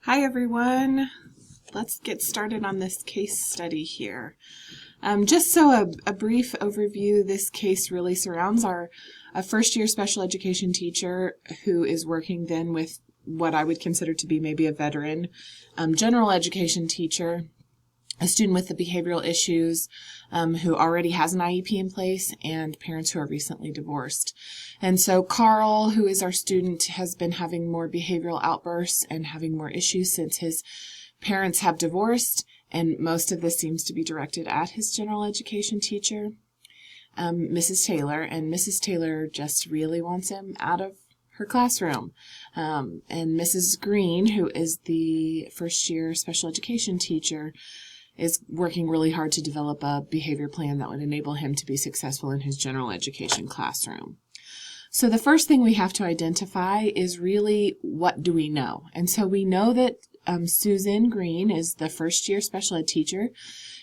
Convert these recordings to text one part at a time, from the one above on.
Hi everyone. Let's get started on this case study here. Just so a brief overview, this case really surrounds a first-year special education teacher who is working then with what I would consider to be maybe a veteran general education teacher, a student with the behavioral issues who already has an IEP in place, and parents who are recently divorced. And so Carl, who is our student, has been having more behavioral outbursts and having more issues since his parents have divorced, and most of this seems to be directed at his general education teacher, Mrs. Taylor, and Mrs. Taylor just really wants him out of her classroom. And Mrs. Green, who is the first-year special education teacher, is working really hard to develop a behavior plan that would enable him to be successful in his general education classroom. So the first thing we have to identify is really, what do we know? And so we know that Susan Green is the first year special ed teacher.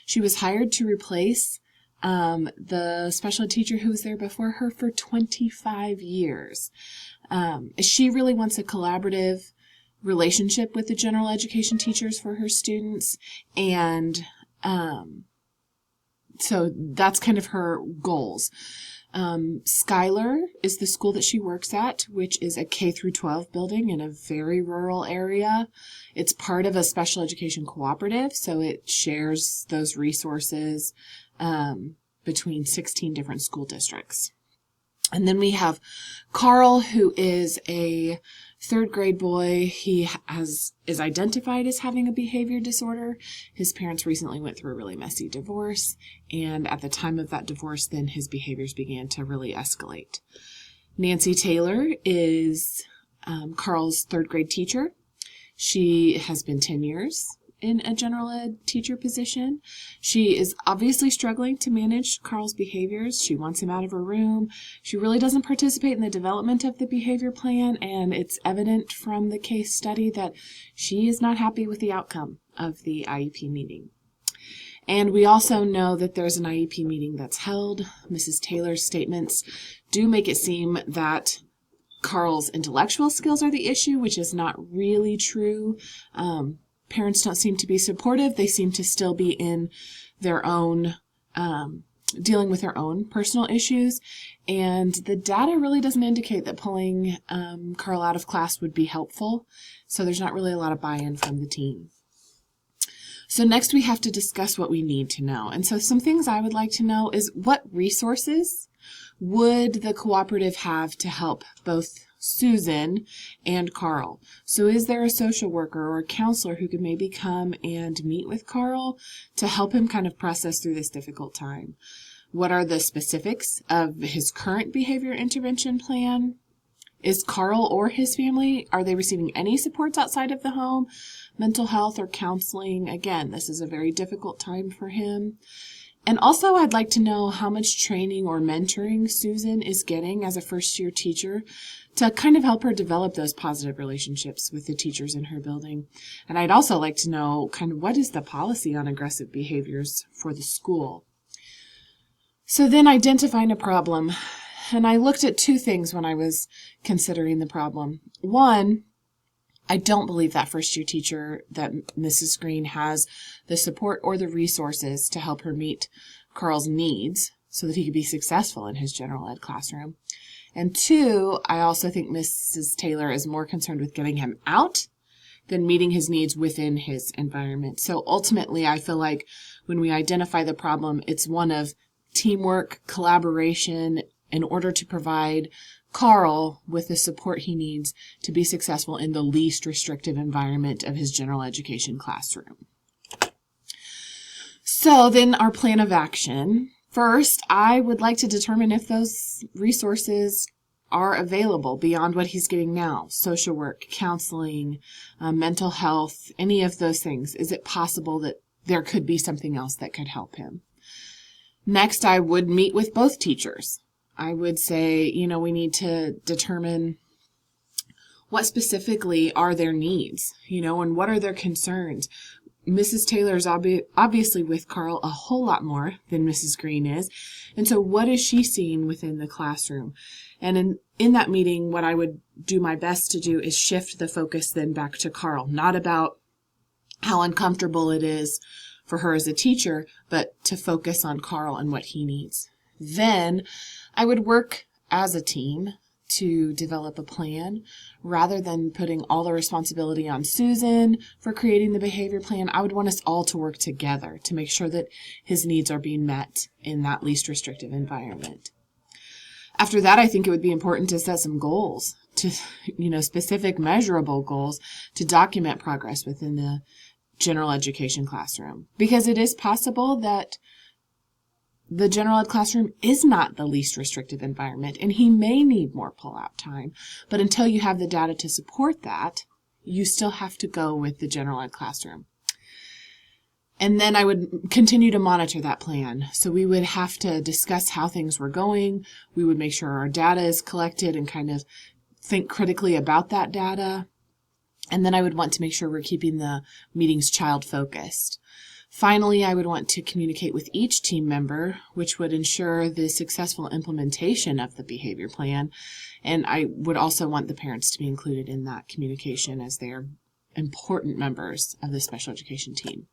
She was hired to replace the special ed teacher who was there before her for 25 years. She really wants a collaborative relationship with the general education teachers for her students, and so that's kind of her goals. Schuyler is the school that she works at, which is a K through 12 building in a very rural area. It's part of a special education cooperative, so it shares those resources between 16 different school districts. And then we have Carl, who is a third grade boy. He is identified as having a behavior disorder. His parents recently went through a really messy divorce, and at the time of that divorce, then his behaviors began to really escalate. Nancy Taylor is Carl's third grade teacher. She has been 10 years in a general ed teacher position. She is obviously struggling to manage Carl's behaviors. She wants him out of her room. She really doesn't participate in the development of the behavior plan, and it's evident from the case study that she is not happy with the outcome of the IEP meeting. And we also know that there's an IEP meeting that's held. Mrs. Taylor's statements do make it seem that Carl's intellectual skills are the issue, which is not really true. Parents don't seem to be supportive. They seem to still be in their own, dealing with their own personal issues. And the data really doesn't indicate that pulling Carl out of class would be helpful. So there's not really a lot of buy-in from the team. So next we have to discuss what we need to know. And so some things I would like to know is, what resources would the cooperative have to help both Susan and Carl? So is there a social worker or a counselor who could maybe come and meet with Carl to help him kind of process through this difficult time? What are the specifics of his current behavior intervention plan? Is Carl or his family, are they receiving any supports outside of the home, mental health or counseling? Again, this is a very difficult time for him. And also, I'd like to know how much training or mentoring Susan is getting as a first-year teacher to kind of help her develop those positive relationships with the teachers in her building. And I'd also like to know kind of what is the policy on aggressive behaviors for the school. So then, identifying a problem. And I looked at two things when I was considering the problem. One, I don't believe that first-year teacher, that Mrs. Green, has the support or the resources to help her meet Carl's needs so that he could be successful in his general ed classroom. And two, I also think Mrs. Taylor is more concerned with getting him out than meeting his needs within his environment. So ultimately, I feel like when we identify the problem, it's one of teamwork, collaboration, in order to provide Carl with the support he needs to be successful in the least restrictive environment of his general education classroom. So then our plan of action. First, I would like to determine if those resources are available beyond what he's getting now. Social work, counseling, mental health, any of those things. Is it possible that there could be something else that could help him? Next, I would meet with both teachers. I would say, we need to determine what specifically are their needs, and what are their concerns. Mrs. Taylor is obviously with Carl a whole lot more than Mrs. Green is. And so what is she seeing within the classroom? And in that meeting, what I would do my best to do is shift the focus then back to Carl, not about how uncomfortable it is for her as a teacher, but to focus on Carl and what he needs. Then I would work as a team to develop a plan rather than putting all the responsibility on Susan for creating the behavior plan. I would want us all to work together to make sure that his needs are being met in that least restrictive environment. After that, I think it would be important to set some goals, to, specific measurable goals to document progress within the general education classroom, because it is possible that the general ed classroom is not the least restrictive environment, and he may need more pull-out time. But until you have the data to support that, you still have to go with the general ed classroom. And then I would continue to monitor that plan. So we would have to discuss how things were going. We would make sure our data is collected and kind of think critically about that data. And then I would want to make sure we're keeping the meetings child-focused. Finally, I would want to communicate with each team member, which would ensure the successful implementation of the behavior plan. And I would also want the parents to be included in that communication, as they are important members of the special education team.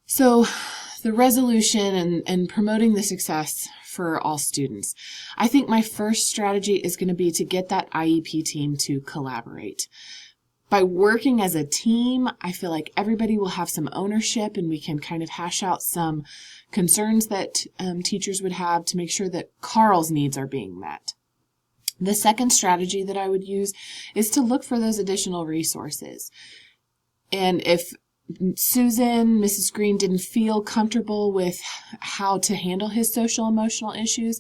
So the resolution and promoting the success for all students. I think my first strategy is going to be to get that IEP team to collaborate. By working as a team, I feel like everybody will have some ownership, and we can kind of hash out some concerns that teachers would have to make sure that Carl's needs are being met. The second strategy that I would use is to look for those additional resources. And if Susan, Mrs. Green, didn't feel comfortable with how to handle his social emotional issues,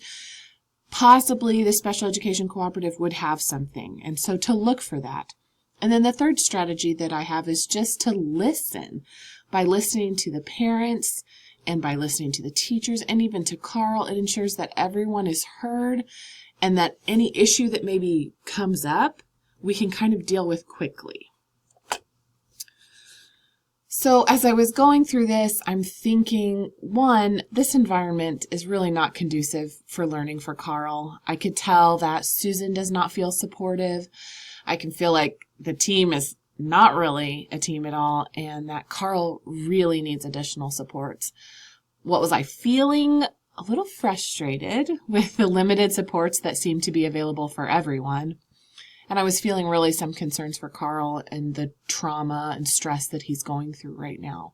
possibly the special education cooperative would have something. And so to look for that. And then the third strategy that I have is just to listen. By listening to the parents and by listening to the teachers and even to Carl, it ensures that everyone is heard and that any issue that maybe comes up, we can kind of deal with quickly. So as I was going through this, I'm thinking, one, this environment is really not conducive for learning for Carl. I could tell that Susan does not feel supportive. I can feel like the team is not really a team at all, and that Carl really needs additional supports. What was I feeling? A little frustrated with the limited supports that seem to be available for everyone. And I was feeling really some concerns for Carl and the trauma and stress that he's going through right now.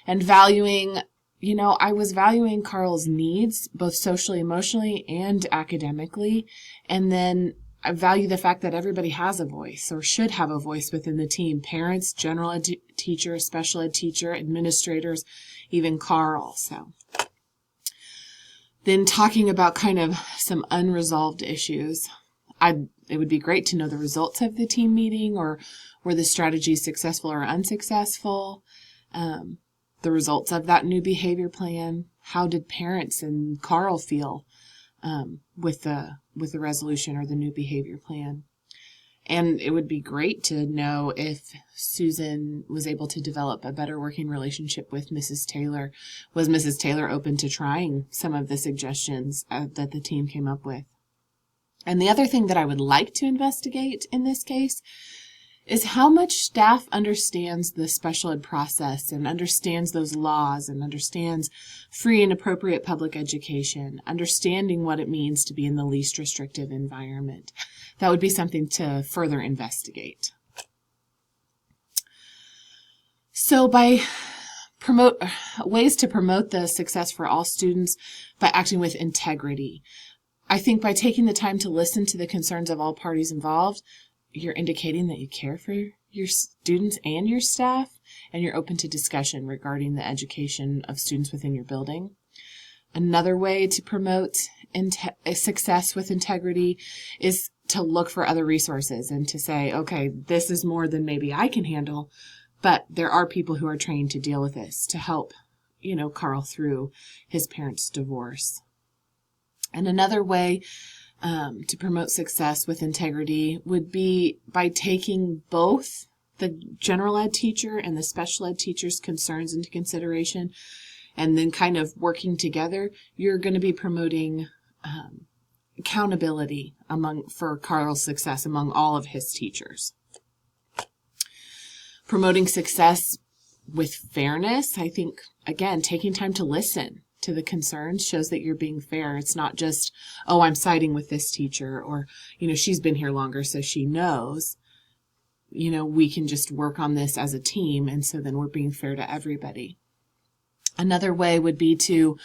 And valuing, I was valuing Carl's needs, both socially, emotionally, and academically. And then I value the fact that everybody has a voice or should have a voice within the team. Parents, general ed teacher, special ed teacher, administrators, even Carl. So then talking about kind of some unresolved issues. It would be great to know the results of the team meeting, or were the strategies successful or unsuccessful, the results of that new behavior plan. How did parents and Carl feel with the resolution or the new behavior plan? And it would be great to know if Susan was able to develop a better working relationship with Mrs. Taylor. Was Mrs. Taylor open to trying some of the suggestions that the team came up with? And the other thing that I would like to investigate in this case is how much staff understands the special ed process and understands those laws and understands free and appropriate public education, understanding what it means to be in the least restrictive environment. That would be something to further investigate. So by ways to promote the success for all students, by acting with integrity. I think by taking the time to listen to the concerns of all parties involved, you're indicating that you care for your students and your staff, and you're open to discussion regarding the education of students within your building. Another way to promote success with integrity is to look for other resources and to say, okay, this is more than maybe I can handle, but there are people who are trained to deal with this, to help, Carl through his parents' divorce. And another way to promote success with integrity would be by taking both the general ed teacher and the special ed teacher's concerns into consideration, and then kind of working together. You're going to be promoting accountability for Carl's success among all of his teachers. Promoting success with fairness, I think, again, taking time to listen to the concerns shows that you're being fair. It's not just, oh, I'm siding with this teacher, or, she's been here longer, so she knows. We can just work on this as a team, and so then we're being fair to everybody. Another way would be to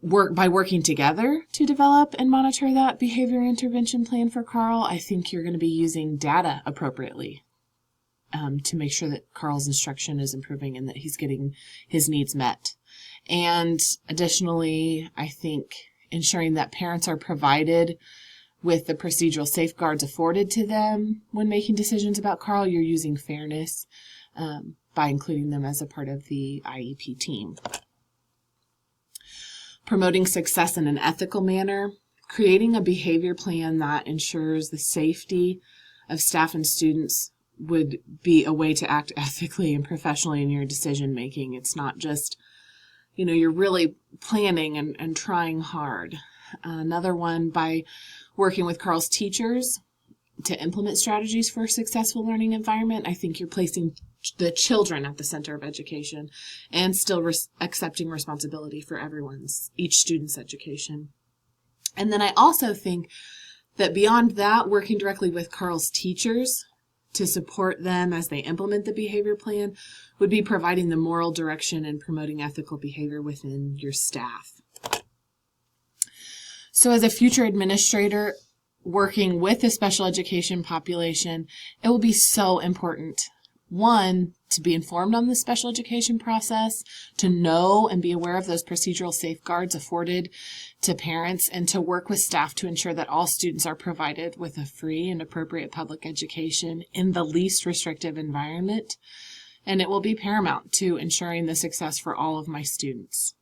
working together to develop and monitor that behavior intervention plan for Carl. I think you're going to be using data appropriately to make sure that Carl's instruction is improving and that he's getting his needs met. And additionally, I think ensuring that parents are provided with the procedural safeguards afforded to them when making decisions about Carl. You're using fairness by including them as a part of the IEP team. Promoting success in an ethical manner, creating a behavior plan that ensures the safety of staff and students would be a way to act ethically and professionally in your decision making. It's not just, you're really planning and trying hard. Another one, by working with Carl's teachers to implement strategies for a successful learning environment. I think you're placing the children at the center of education and still accepting responsibility for each student's education. And then I also think that beyond that, working directly with Carl's teachers to support them as they implement the behavior plan would be providing the moral direction and promoting ethical behavior within your staff. So as a future administrator working with the special education population, it will be so important, one, to be informed on the special education process, to know and be aware of those procedural safeguards afforded to parents, and to work with staff to ensure that all students are provided with a free and appropriate public education in the least restrictive environment. And it will be paramount to ensuring the success for all of my students.